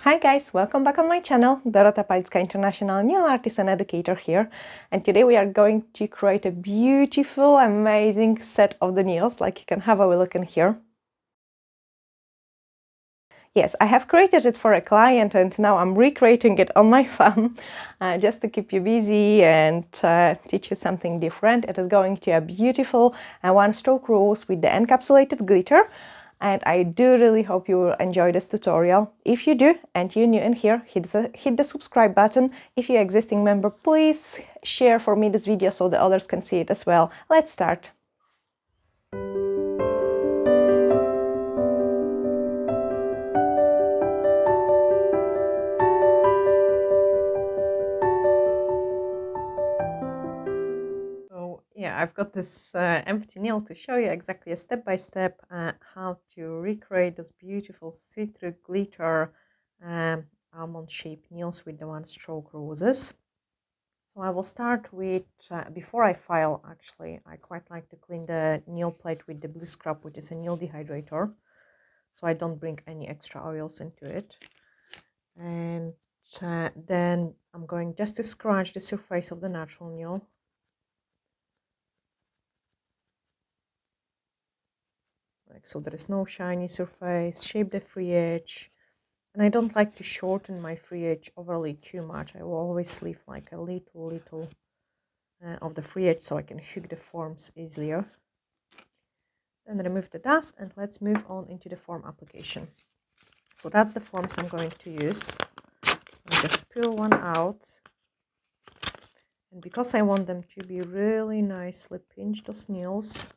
Hi guys, welcome back on my channel. Dorota, Palicka, International Nail Artist and Educator here. And today we are going to create a beautiful, amazing set of the nails, like you can have a look in here. Yes, I have created it for a client and now I'm recreating it on my phone just to keep you busy and teach you something different. It is going to a beautiful one-stroke rose with the encapsulated glitter. And I do really hope you will enjoy this tutorial. If you do and you're new in here, hit the subscribe button. If you're an existing member, please share for me this video so the others can see it as well. Let's start. Yeah, I've got this empty nail to show you exactly a step-by-step how to recreate this beautiful see-through glitter almond-shaped nails with the one-stroke roses. So I will start with, before I file actually, I quite like to clean the nail plate with the blue scrub, which is a nail dehydrator, so I don't bring any extra oils into it. And then I'm going just to scratch the surface of the natural nail. Like so, there is no shiny surface. Shape the free edge, and I don't like to shorten my free edge overly too much. I will always leave like a little of the free edge so I can hook the forms easier. Then remove the dust and let's move on into the form application. So that's the forms I'm going to use. I just peel one out, and because I want them to be really nicely pinched, those nails,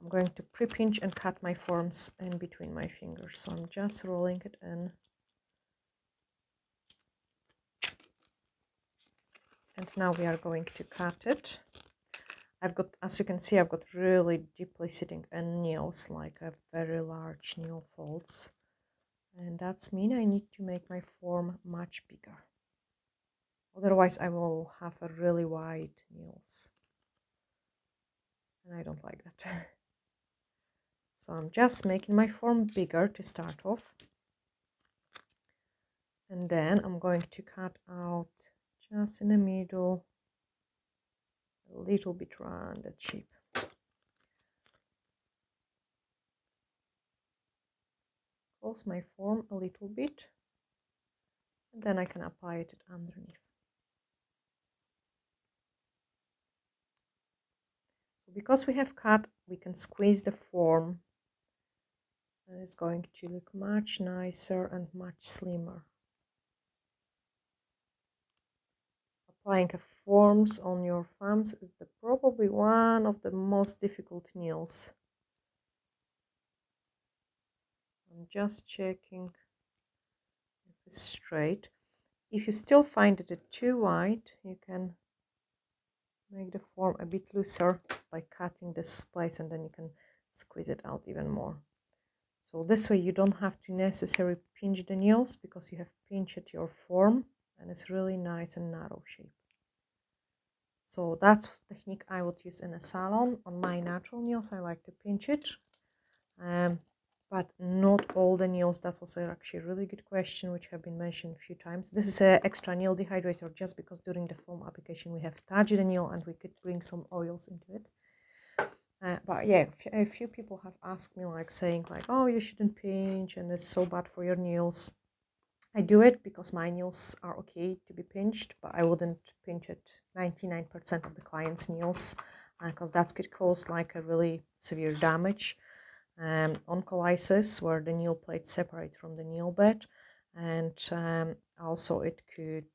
I'm going to pre-pinch and cut my forms in between my fingers. So I'm just rolling it in. And now we are going to cut it. I've got, as you can see, I've got really deeply sitting in nails, like a very large nail folds. And that's mean I need to make my form much bigger. Otherwise I will have a really wide nails. And I don't like that. So I'm just making my form bigger to start off. And then I'm going to cut out just in the middle, a little bit around the chip. Close my form a little bit. And then I can apply it underneath. So because we have cut, we can squeeze the form. And it's going to look much nicer and much slimmer. Applying forms on your thumbs is probably one of the most difficult nails. I'm just checking if it's straight. If you still find it too wide, you can make the form a bit looser by cutting this place, and then you can squeeze it out even more. So this way you don't have to necessarily pinch the nails because you have pinched your form and it's really nice and narrow shape. So that's the technique I would use in a salon. On my natural nails I like to pinch it, but not all the nails. That was actually a really good question which have been mentioned a few times. This is an extra nail dehydrator just because during the foam application we have touched the nail and we could bring some oils into it. But yeah, a few people have asked me, like saying like, oh, you shouldn't pinch and it's so bad for your nails. I do it because my nails are okay to be pinched, but I wouldn't pinch it 99% of the client's nails because that could cause like a really severe damage. Oncolysis, where the nail plates separate from the nail bed, and also it could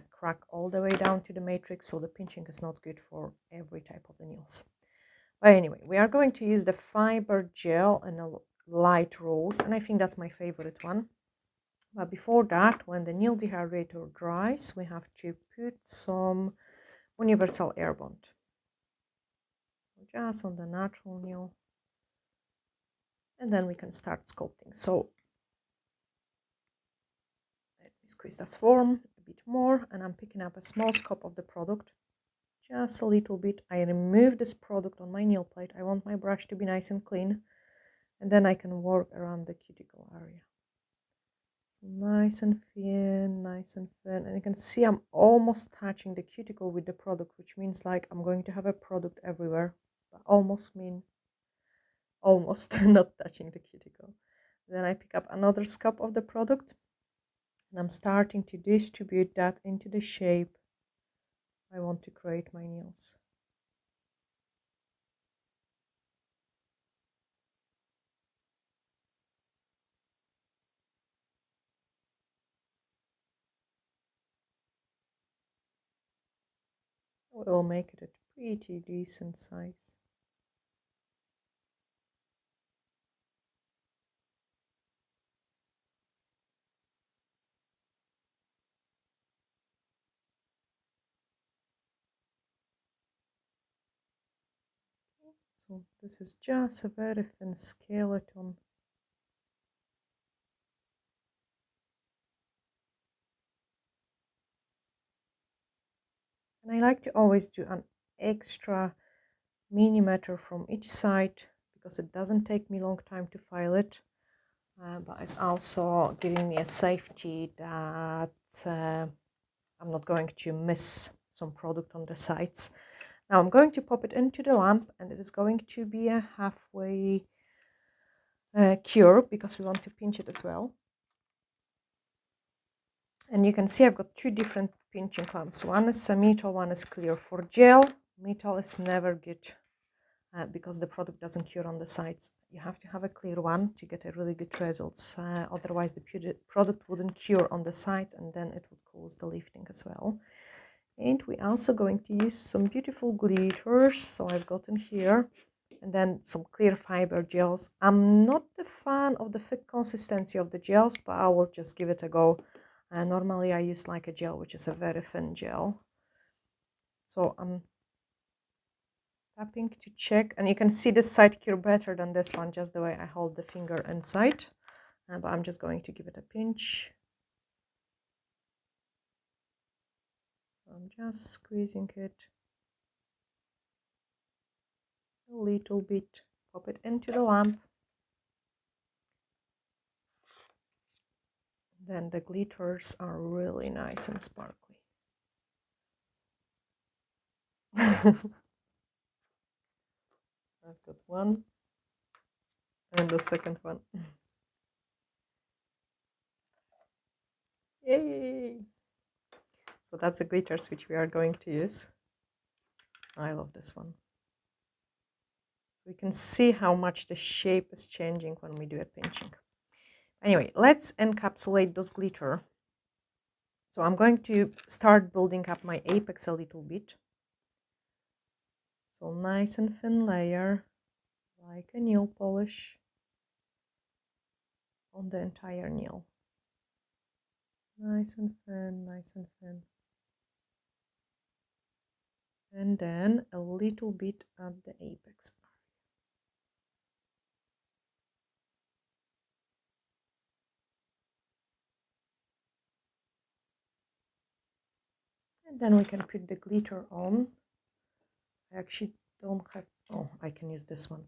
crack all the way down to the matrix, so the pinching is not good for every type of the nails. But anyway, we are going to use the fiber gel in a light rose, and I think that's my favorite one. But before that, when the nail dehydrator dries, we have to put some universal air bond just on the natural nail, and then we can start sculpting. So let me squeeze this form a bit more, and I'm picking up a small scoop of the product, just a little bit. I remove this product on my nail plate. I want my brush to be nice and clean, and then I can work around the cuticle area. Nice and thin, nice and thin. And you can see I'm almost touching the cuticle with the product, which means like I'm going to have a product everywhere. But almost mean almost not touching the cuticle. Then I pick up another scoop of the product and I'm starting to distribute that into the shape I want to create my nails. We'll make it a pretty decent size. So this is just a very thin skeleton. And I like to always do an extra millimeter from each side because it doesn't take me a long time to file it. But it's also giving me a safety that I'm not going to miss some product on the sides. Now I'm going to pop it into the lamp and it is going to be a halfway cure because we want to pinch it as well. And you can see I've got two different pinching clamps. One is a metal, one is clear. For gel, metal is never good because the product doesn't cure on the sides. You have to have a clear one to get a really good results. Otherwise the product wouldn't cure on the sides and then it would cause the lifting as well. And we're also going to use some beautiful glitters. So I've gotten here and then some clear fiber gels. I'm not a fan of the thick consistency of the gels, but I will just give it a go. Normally I use like a gel, which is a very thin gel. So I'm tapping to check, and you can see this side cure better than this one, just the way I hold the finger inside. But I'm just going to give it a pinch. So I'm just squeezing it a little bit, pop it into the lamp. Then the glitters are really nice and sparkly. I've got one and the second one. Yay! So that's the glitters which we are going to use. I love this one. So you can see how much the shape is changing when we do a pinching. Anyway, let's encapsulate those glitter. So I'm going to start building up my apex a little bit. So nice and thin layer, like a nail polish on the entire nail. Nice and thin, nice and thin. And then a little bit at the apex. And then we can put the glitter on. I actually don't have, oh, I can use this one.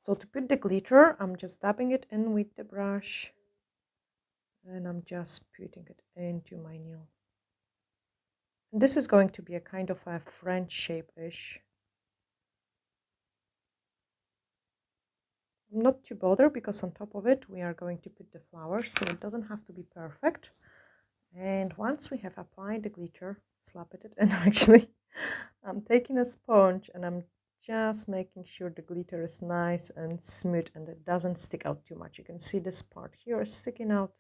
So to put the glitter, I'm just dabbing it in with the brush. And I'm just putting it into my nail. And this is going to be a kind of a French shape-ish. I'm not too bothered because on top of it we are going to put the flowers, so it doesn't have to be perfect. And once we have applied the glitter, slap it in actually, I'm taking a sponge and I'm just making sure the glitter is nice and smooth and it doesn't stick out too much. You can see this part here is sticking out,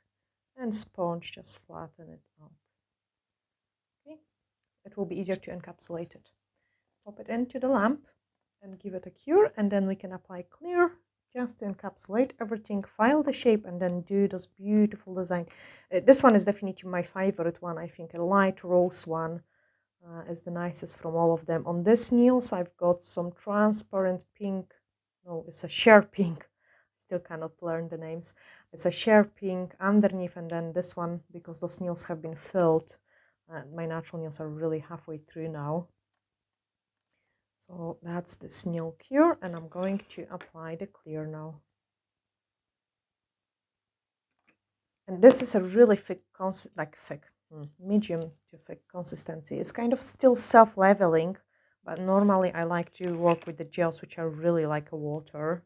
and sponge just flatten it out. Okay, it will be easier to encapsulate it. Pop it into the lamp and give it a cure, and then we can apply clear just to encapsulate everything, file the shape, and then do those beautiful design. This one is definitely my favorite one. I think a light rose one is the nicest from all of them. On this nails I've got some transparent pink, no, it's a sheer pink, still cannot learn the names. It's a sheer pink underneath, and then this one, because those nails have been filled, my natural nails are really halfway through now. So that's the nail cure, and I'm going to apply the clear now. And this is a really thick, medium to thick consistency. It's kind of still self-leveling, but normally I like to work with the gels, which are really like a water.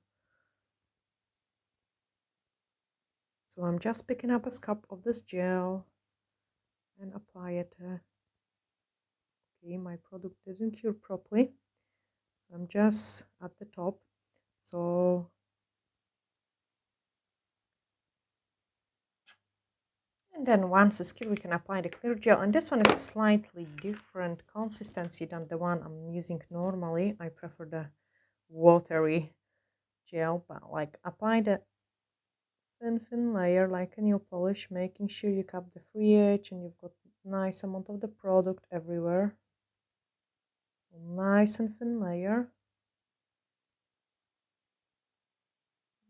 So I'm just picking up a scoop of this gel and apply it. Okay, my product didn't cure properly, so I'm just at the top. So and then once it's cured, we can apply the clear gel. And this one is a slightly different consistency than the one I'm using normally. I prefer the watery gel, but like apply the thin layer like a nail polish, making sure you cap the free edge and you've got nice amount of the product everywhere. So nice and thin layer.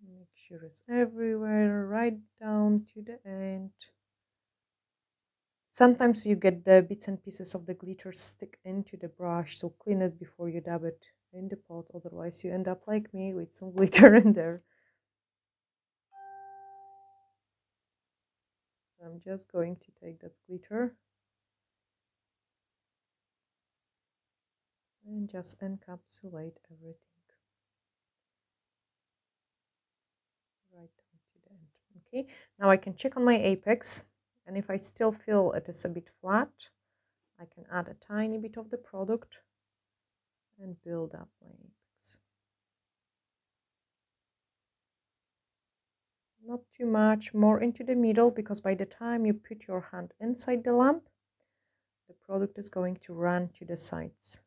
Make sure it's everywhere, right down to the end. Sometimes you get the bits and pieces of the glitter stick into the brush, so clean it before you dab it in the pot, otherwise you end up like me with some glitter in there. I'm just going to take that glitter and just encapsulate everything right down to the end. Okay, now I can check on my apex, and if I still feel it is a bit flat, I can add a tiny bit of the product and build up my apex. Not too much, more into the middle, because by the time you put your hand inside the lamp, the product is going to run to the sides.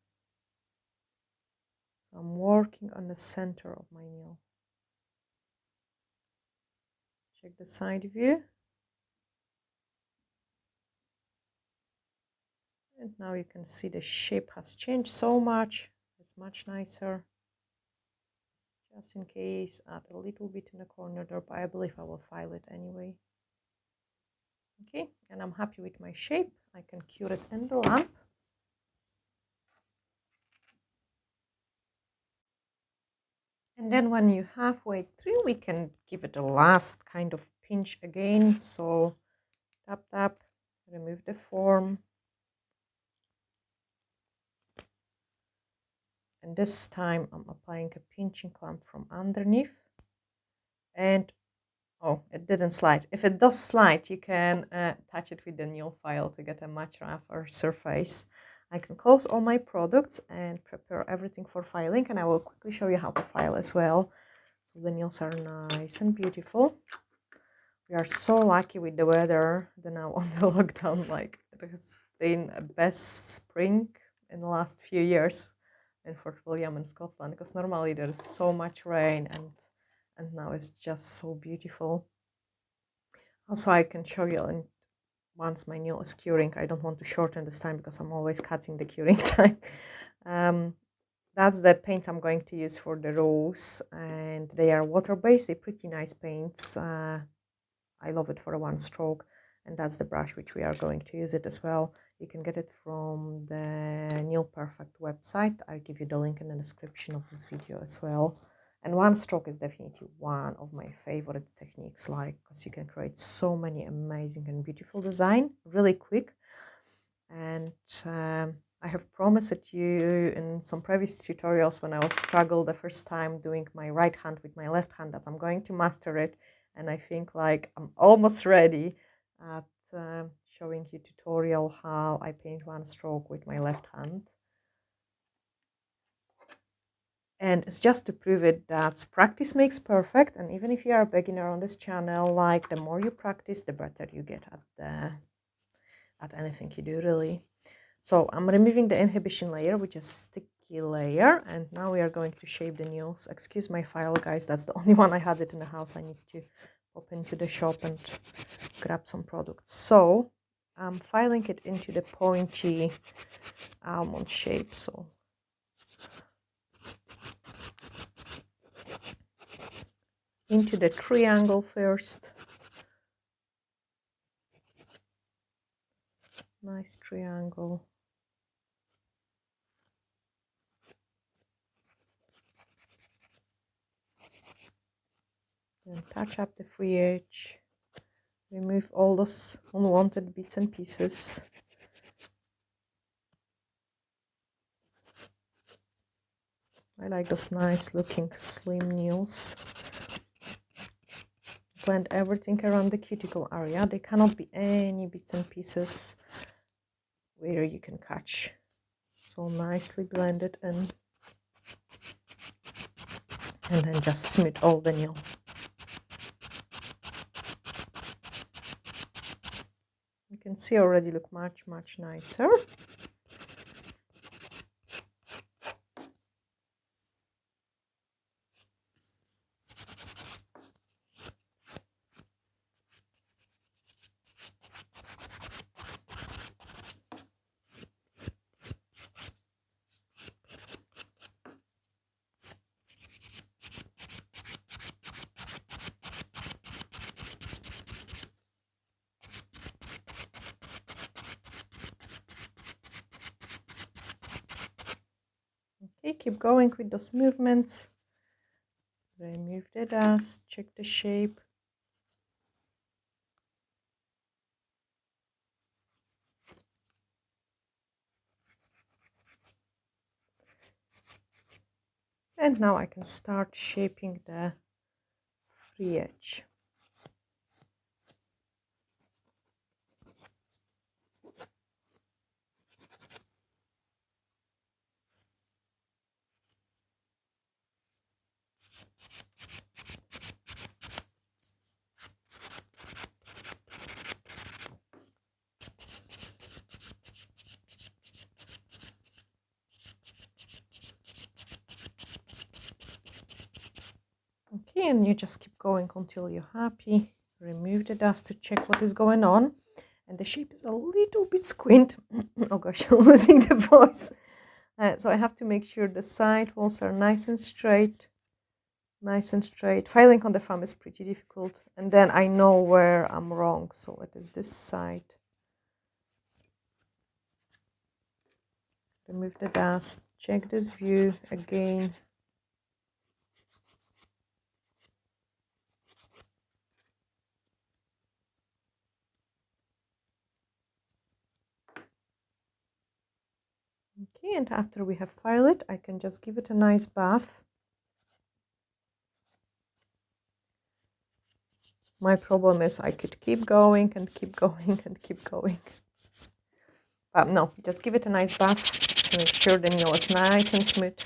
So I'm working on the center of my nail. Check the side view. And now you can see the shape has changed so much. It's much nicer. Just in case, add a little bit in the corner there, but I believe I will file it anyway. Okay, and I'm happy with my shape. I can cure it in the lamp. And then when you're halfway through, we can give it a last kind of pinch again. So tap, tap, remove the form. And this time I'm applying a pinching clamp from underneath. And oh, it didn't slide. If it does slide, you can touch it with the nail file to get a much rougher surface. I can close all my products and prepare everything for filing, and I will quickly show you how to file as well. So the nails are nice and beautiful. We are so lucky with the weather now on the lockdown. Like, it has been a best spring in the last few years in Fort William in Scotland, because normally there's so much rain, and now it's just so beautiful. Also, I can show you, and once my nail is curing, I don't want to shorten this time because I'm always cutting the curing time. That's the paint I'm going to use for the rose, and they are water-based. They're pretty nice paints. I love it for a one stroke, and that's the brush which we are going to use it as well. You can get it from the Nail Perfect website. I'll give you the link in the description of this video as well. And one stroke is definitely one of my favorite techniques, like, because you can create so many amazing and beautiful design really quick. And I have promised it you in some previous tutorials when I was struggle the first time doing my right hand with my left hand that I'm going to master it. And I think like I'm almost ready at showing you tutorial how I paint one stroke with my left hand. And it's just to prove it that practice makes perfect. And even if you are a beginner on this channel, like, the more you practice, the better you get at anything you do, really. So I'm removing the inhibition layer, which is a sticky layer, and now we are going to shape the nails. Excuse my file, guys, that's the only one I had it in the house. I need to pop into the shop and grab some products. So I'm filing it into the pointy almond shape. So into the triangle first. Nice triangle. Then touch up the free edge Remove all those unwanted bits and pieces. I like those nice looking slim nails. Blend everything around the cuticle area. There cannot be any bits and pieces where you can catch. So nicely blended in. And then just smooth all the nail. You can see already look much nicer. Okay, keep going with those movements. Remove the dust, check the shape. And now I can start shaping the free edge. Okay, and you just keep going until you're happy. Remove the dust to check what is going on. And the shape is a little bit squint. Oh gosh, I'm losing the voice. So I have to make sure the side walls are nice and straight. Nice and straight. Filing on the thumb is pretty difficult. And then I know where I'm wrong. So it is this side. Remove the dust. Check this view again. Okay, and after we have filed it, I can just give it a nice bath. My problem is I could keep going and keep going and keep going. But no, just give it a nice bath to make sure the nail is nice and smooth.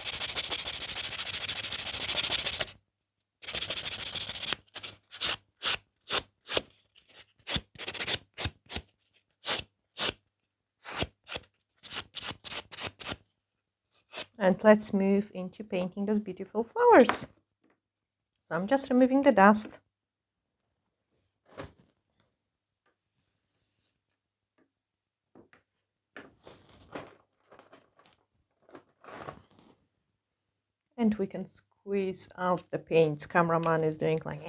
And let's move into painting those beautiful flowers. So I'm just removing the dust. And we can squeeze out the paints. Cameraman is doing like,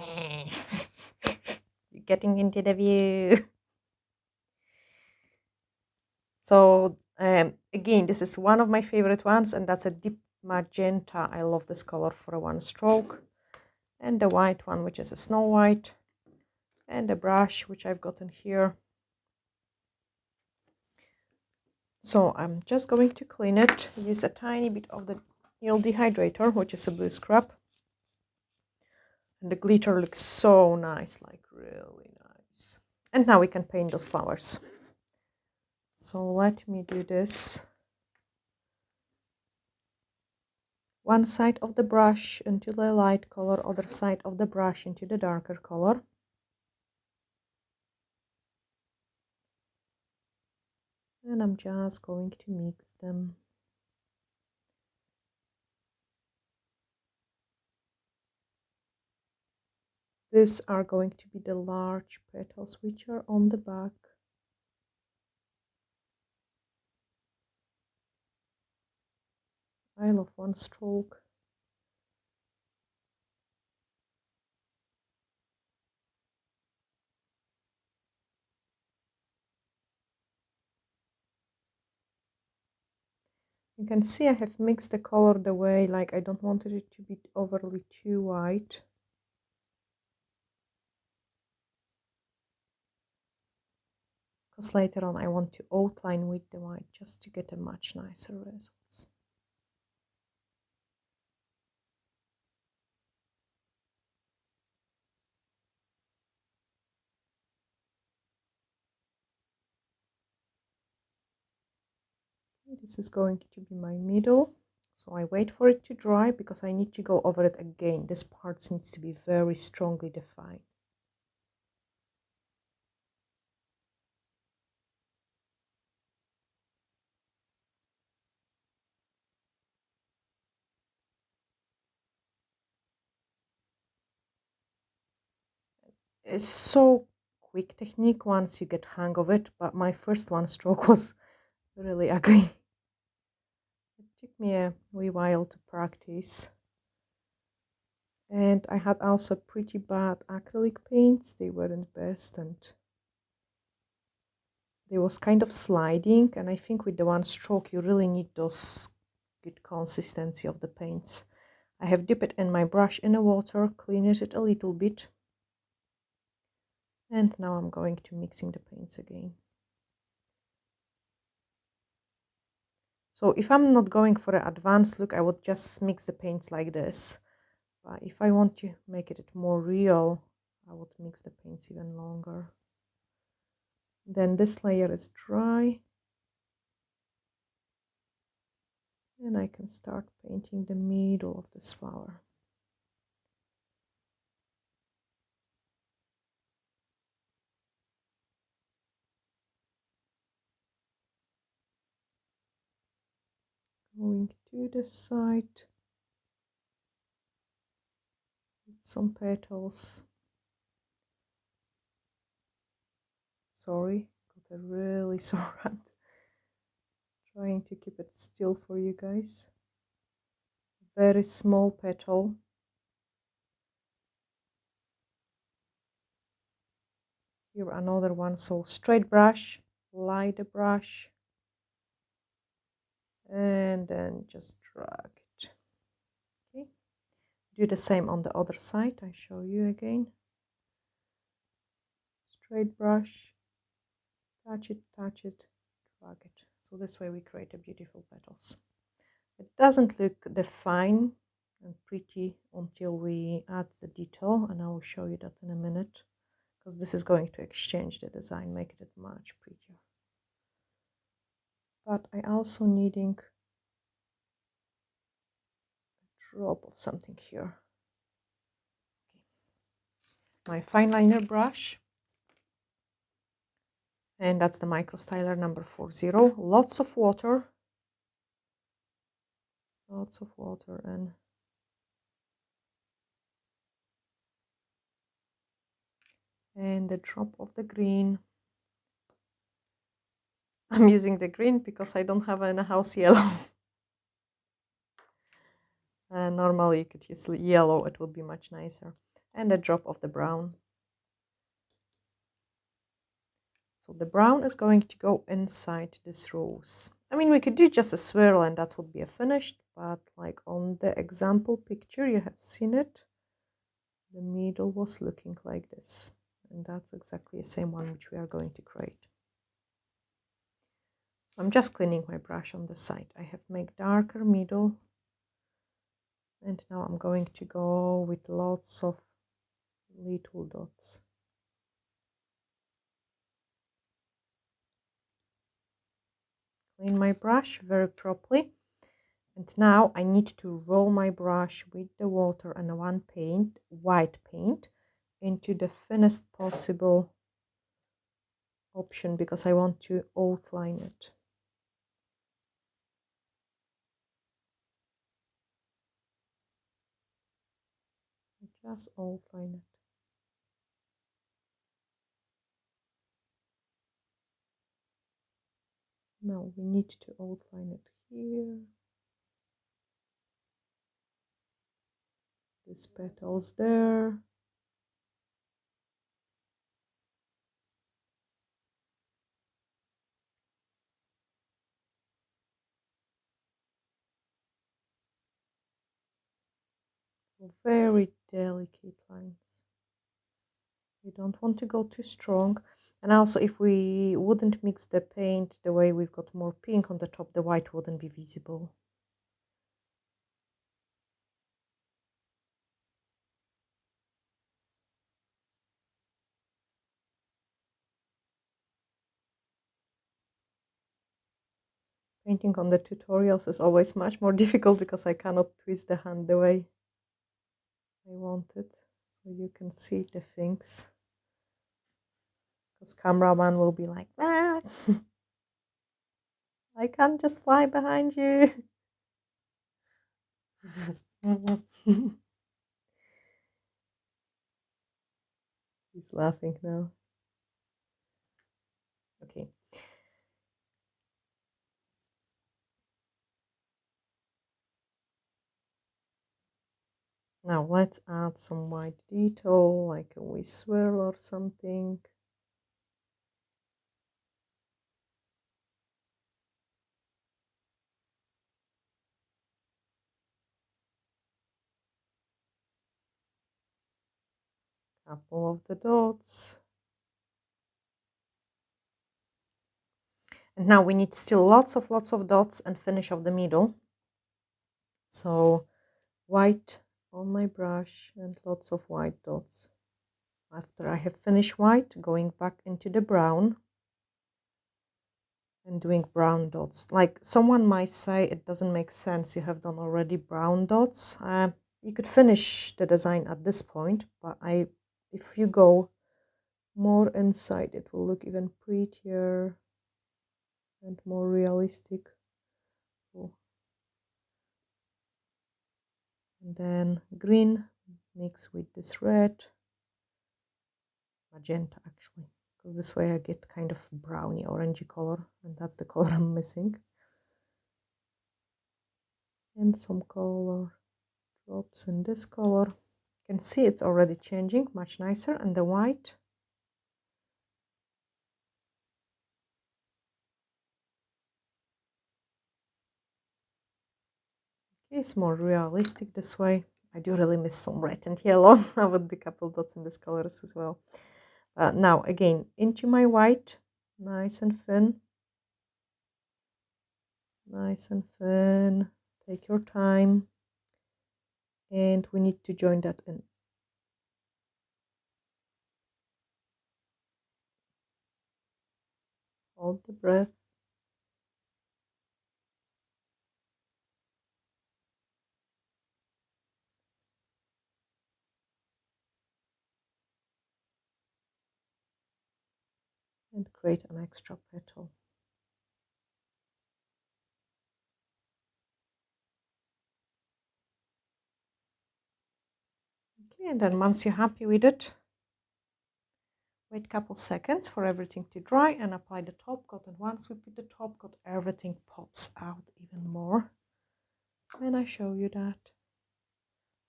you're getting into the view. So again, this is one of my favorite ones, and that's a deep magenta. I love this color for a one stroke. And the white one, which is a snow white. And the brush, which I've gotten here. So I'm just going to clean it. Use a tiny bit of the nail dehydrator, which is a blue scrub. And the glitter looks so nice, like really nice. And now we can paint those flowers. So let me do this. One side of the brush into the light color, other side of the brush into the darker color. And I'm just going to mix them. These are going to be the large petals which are on the back. I love one stroke. You can see I have mixed the color the way, like I don't want it to be overly too white. because later on I want to outline with the white just to get a much nicer results. This is going to be my middle, so I wait for it to dry because I need to go over it again. This part needs to be very strongly defined. It's so quick technique once you get hang of it, but my first one stroke was really ugly. It took me a wee while to practice. And I had also pretty bad acrylic paints. They weren't best, and they was kind of sliding, and I think with the one stroke you really need those good consistency of the paints. I have dipped it in my brush in the water, cleaned it a little bit, and now I'm going to mixing the paints again. So if I'm not going for an advanced look, I would just mix the paints like this. But if I want to make it more real, I would mix the paints even longer. Then this layer is dry. And I can start painting the middle of this flower. Going to the side. Some petals. Sorry, got a really sore hand. Trying to keep it still for you guys. Very small petal. Here another one. So straight brush, light the brush, and then just drag it. Okay. Do the same on the other side. I show you again. Straight brush, touch it, drag it. So this way we create a beautiful petals. It doesn't look defined and pretty until we add the detail, and I will show you that in a minute, because this is going to exchange the design, make it much prettier. But I also needing a drop of something here. Okay. My fine liner brush, and that's the micro styler number 40. Lots of water, and a drop of the green. I'm using the green because I don't have in a house yellow. Normally you could use yellow, it would be much nicer. And a drop of the brown. So the brown is going to go inside this rose. I mean, we could do just a swirl and that would be a finished, but like on the example picture, you have seen it. The middle was looking like this. And that's exactly the same one which we are going to create. So I'm just cleaning my brush on the side. I have made darker middle. And now I'm going to go with lots of little dots. Clean my brush very properly. And now I need to roll my brush with the water and one paint, white paint, into the thinnest possible option because I want to outline it. Just outline it. Now we need to outline it here. These petals there. Very delicate lines. You don't want to go too strong. And also, if we wouldn't mix the paint the way we've got more pink on the top, the white wouldn't be visible. Painting on the tutorials is always much more difficult because I cannot twist the hand the way I want it, so you can see the things. Because cameraman will be like, ah, I can't just fly behind you. He's laughing now. Okay. Now let's add some white detail, like a wee swirl or something. Couple of the dots. And now we need still lots of dots and finish off the middle. So white on my brush and lots of white dots. After I have finished white, going back into the brown and doing brown dots. Like someone might say it doesn't make sense, you have done already brown dots. You could finish the design at this point, but if you go more inside, it will look even prettier and more realistic. So, and then green mix with this red, magenta actually, because this way I get kind of browny orangey color, and that's the color I'm missing. And some color drops in this color. You can see it's already changing, much nicer, and the white. It's more realistic this way. I do really miss some red and yellow. I would do a couple dots in these colors as well. Now again, into my white, nice and thin. Nice and thin. Take your time. And we need to join that in. Hold the breath. And create an extra petal. Okay, and then once you're happy with it, wait a couple seconds for everything to dry and apply the top coat. And once we put the top coat, everything pops out even more. And I show you that.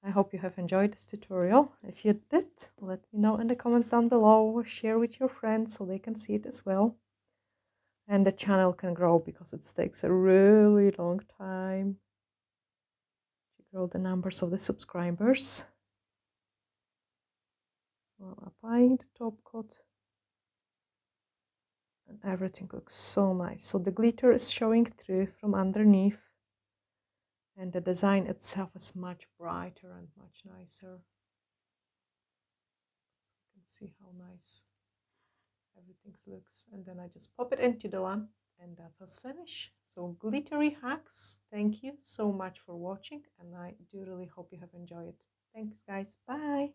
I hope you have enjoyed this tutorial. If you did, let me know in the comments down below. Share with your friends so they can see it as well. And the channel can grow because it takes a really long time to grow the numbers of the subscribers. So applying the top coat, and everything looks so nice. So the glitter is showing through from underneath, and the design itself is much brighter and much nicer. You can see how nice everything looks. And then I just pop it into the lamp, and that's us finished. So glittery hacks, thank you so much for watching, and I do really hope you have enjoyed it. Thanks guys, bye.